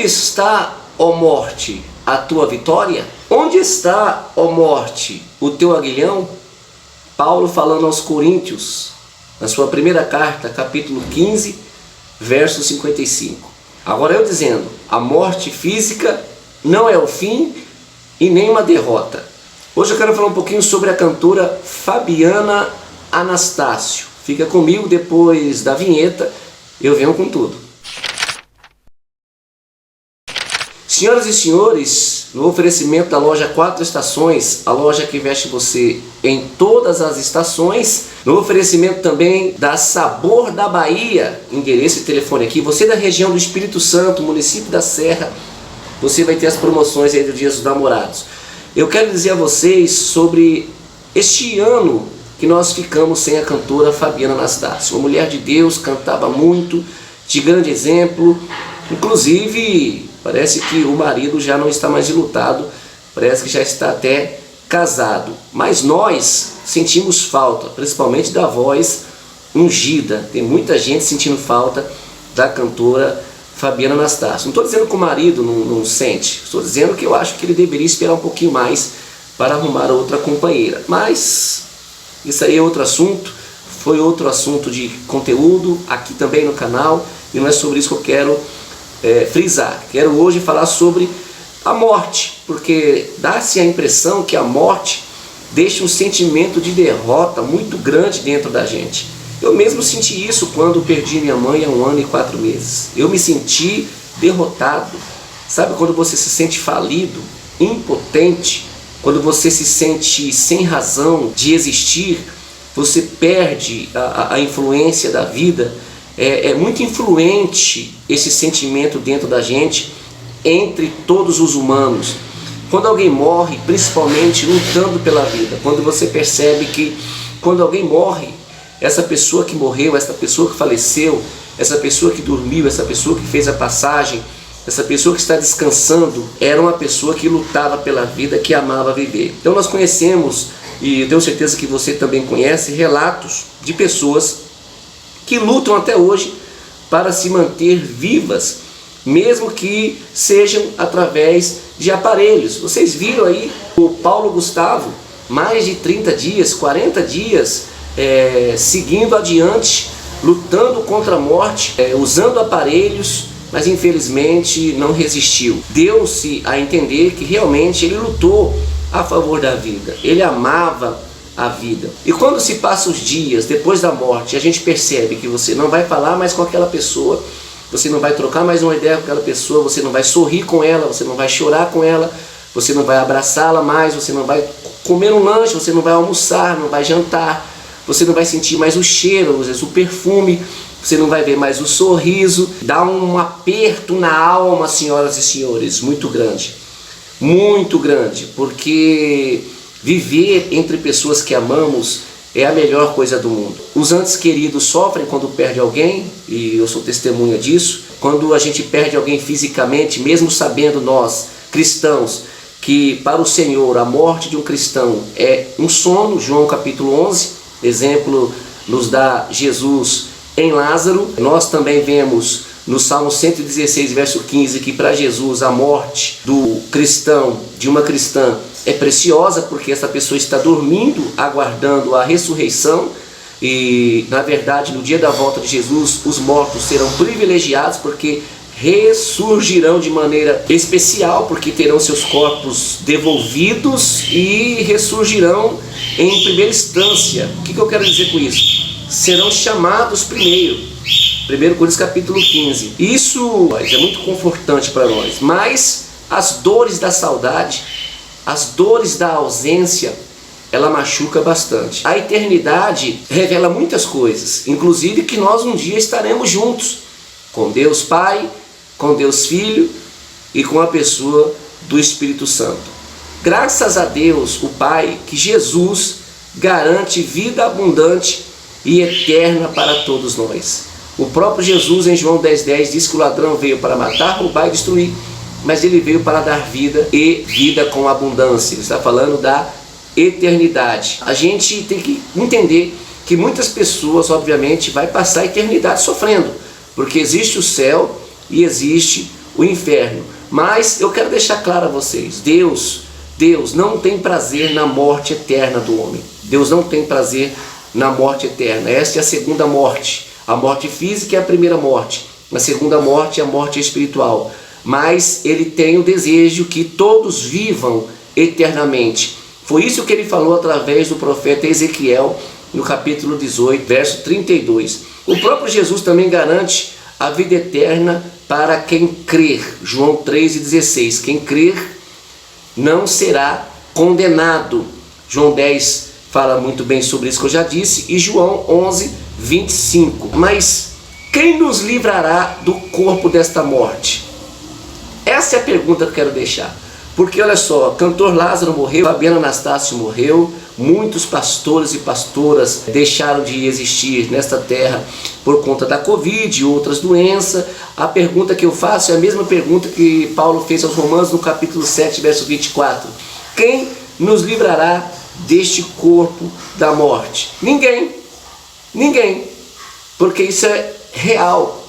Onde está, ó morte, a tua vitória? Onde está, ó morte, o teu aguilhão? Paulo falando aos Coríntios, na sua primeira carta, capítulo 15, verso 55. Agora eu dizendo, a morte física não é o fim e nem uma derrota. Hoje eu quero falar um pouquinho sobre a cantora Fabiana Anastácio. Fica comigo, depois da vinheta eu venho com tudo. Senhoras e senhores, no oferecimento da loja 4 Estações, a loja que veste você em todas as estações, no oferecimento também da Sabor da Bahia, endereço e telefone aqui, você da região do Espírito Santo, município da Serra, você vai ter as promoções aí do Dia dos Namorados. Eu quero dizer a vocês sobre este ano que nós ficamos sem a cantora Fabiana Anastácio. Uma mulher de Deus, cantava muito, de grande exemplo, inclusive parece que o marido já não está mais enlutado, parece que já está até casado. Mas nós sentimos falta, principalmente da voz ungida. Tem muita gente sentindo falta da cantora Fabiana Anastácio. Não estou dizendo que o marido não sente, estou dizendo que eu acho que ele deveria esperar um pouquinho mais para arrumar outra companheira. Mas isso aí é outro assunto, foi outro assunto de conteúdo aqui também no canal, e não é sobre isso que eu quero frisar. Quero hoje falar sobre a morte, porque dá-se a impressão que a morte deixa um sentimento de derrota muito grande dentro da gente. Eu mesmo senti isso quando perdi minha mãe há 1 ano e 4 meses. Eu me senti derrotado. Sabe quando você se sente falido, impotente, quando você se sente sem razão de existir, você perde a influência da vida. É muito influente esse sentimento dentro da gente, entre todos os humanos. Quando alguém morre, principalmente lutando pela vida, quando você percebe que quando alguém morre, essa pessoa que morreu, essa pessoa que faleceu, essa pessoa que dormiu, essa pessoa que fez a passagem, essa pessoa que está descansando, era uma pessoa que lutava pela vida, que amava viver. Então nós conhecemos, e eu tenho certeza que você também conhece, relatos de pessoas que lutam até hoje para se manter vivas, mesmo que sejam através de aparelhos. Vocês viram aí o Paulo Gustavo, mais de 30 dias, 40 dias, seguindo adiante, lutando contra a morte, usando aparelhos, mas infelizmente não resistiu. Deu-se a entender que realmente ele lutou a favor da vida, ele amava a vida. E quando se passa os dias depois da morte, a gente percebe que você não vai falar mais com aquela pessoa, você não vai trocar mais uma ideia com aquela pessoa, você não vai sorrir com ela, você não vai chorar com ela, você não vai abraçá-la mais, você não vai comer um lanche, você não vai almoçar, não vai jantar, você não vai sentir mais o cheiro, às vezes o perfume, você não vai ver mais o sorriso. Dá um aperto na alma, senhoras e senhores, muito grande, porque viver entre pessoas que amamos é a melhor coisa do mundo. Os entes queridos sofrem quando perde alguém, e eu sou testemunha disso. Quando a gente perde alguém fisicamente, mesmo sabendo nós, cristãos, que para o Senhor a morte de um cristão é um sono, João capítulo 11, exemplo nos dá Jesus em Lázaro. Nós também vemos no Salmo 116, verso 15, que para Jesus a morte do cristão, de uma cristã, é preciosa, porque essa pessoa está dormindo, aguardando a ressurreição. E na verdade, no dia da volta de Jesus, os mortos serão privilegiados, porque ressurgirão de maneira especial, porque terão seus corpos devolvidos e ressurgirão em primeira instância. O que eu quero dizer com isso? Serão chamados primeiro. 1 Coríntios capítulo 15. Isso é muito confortante para nós, mas as dores da saudade, as dores da ausência, ela machuca bastante. A eternidade revela muitas coisas, inclusive que nós um dia estaremos juntos, com Deus Pai, com Deus Filho e com a pessoa do Espírito Santo. Graças a Deus, o Pai, que Jesus garante vida abundante e eterna para todos nós. O próprio Jesus em João 10,10 diz que o ladrão veio para matar, roubar e destruir, mas ele veio para dar vida e vida com abundância. Ele está falando da eternidade. A gente tem que entender que muitas pessoas, obviamente, vai passar a eternidade sofrendo, porque existe o céu e existe o inferno. Mas eu quero deixar claro a vocês, Deus não tem prazer na morte eterna do homem. Deus não tem prazer na morte eterna. Esta é a segunda morte. A morte física é a primeira morte. A segunda morte é a morte espiritual. Mas Ele tem o desejo que todos vivam eternamente. Foi isso que Ele falou através do profeta Ezequiel, no capítulo 18, verso 32. O próprio Jesus também garante a vida eterna para quem crer. João 3,16. Quem crer não será condenado. João 10 fala muito bem sobre isso que eu já disse. E João 11:25. Mas quem nos livrará do corpo desta morte? Essa é a pergunta que eu quero deixar. Porque olha só, cantor Lázaro morreu, Fabiana Anastácio morreu, muitos pastores e pastoras deixaram de existir nesta terra por conta da Covid e outras doenças. A pergunta que eu faço é a mesma pergunta que Paulo fez aos Romanos no capítulo 7, verso 24. Quem nos livrará deste corpo da morte? Ninguém. Ninguém. Porque isso é real.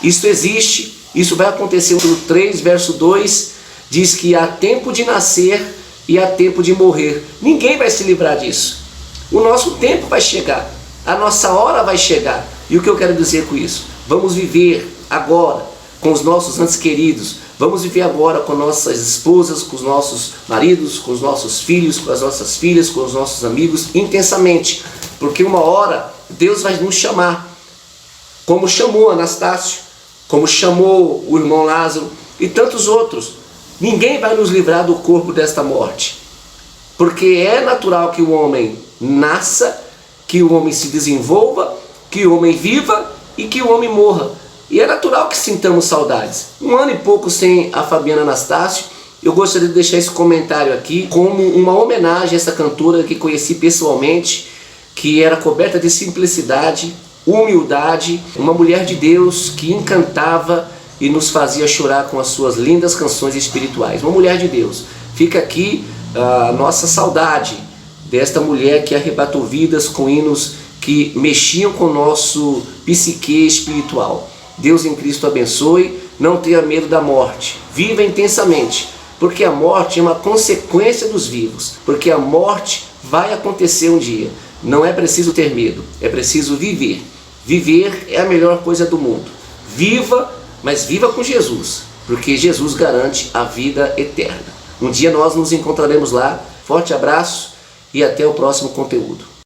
Isso existe. Isso vai acontecer. No 3, verso 2, diz que há tempo de nascer e há tempo de morrer. Ninguém vai se livrar disso. O nosso tempo vai chegar. A nossa hora vai chegar. E o que eu quero dizer com isso? Vamos viver agora com os nossos entes queridos. Vamos viver agora com nossas esposas, com os nossos maridos, com os nossos filhos, com as nossas filhas, com os nossos amigos, intensamente. Porque uma hora Deus vai nos chamar. Como chamou Anastácio, como chamou o irmão Lázaro e tantos outros. Ninguém vai nos livrar do corpo desta morte. Porque é natural que o homem nasça, que o homem se desenvolva, que o homem viva e que o homem morra. E é natural que sintamos saudades. 1 ano e pouco sem a Fabiana Anastácio, eu gostaria de deixar esse comentário aqui como uma homenagem a essa cantora que conheci pessoalmente, que era coberta de simplicidade, humildade, uma mulher de Deus que encantava e nos fazia chorar com as suas lindas canções espirituais. Uma mulher de Deus. Fica aqui a nossa saudade desta mulher que arrebatou vidas com hinos que mexiam com o nosso psique espiritual. Deus em Cristo abençoe. Não tenha medo da morte. Viva intensamente, porque a morte é uma consequência dos vivos. Porque a morte vai acontecer um dia. Não é preciso ter medo, é preciso viver. Viver é a melhor coisa do mundo. Viva, mas viva com Jesus, porque Jesus garante a vida eterna. Um dia nós nos encontraremos lá. Forte abraço e até o próximo conteúdo.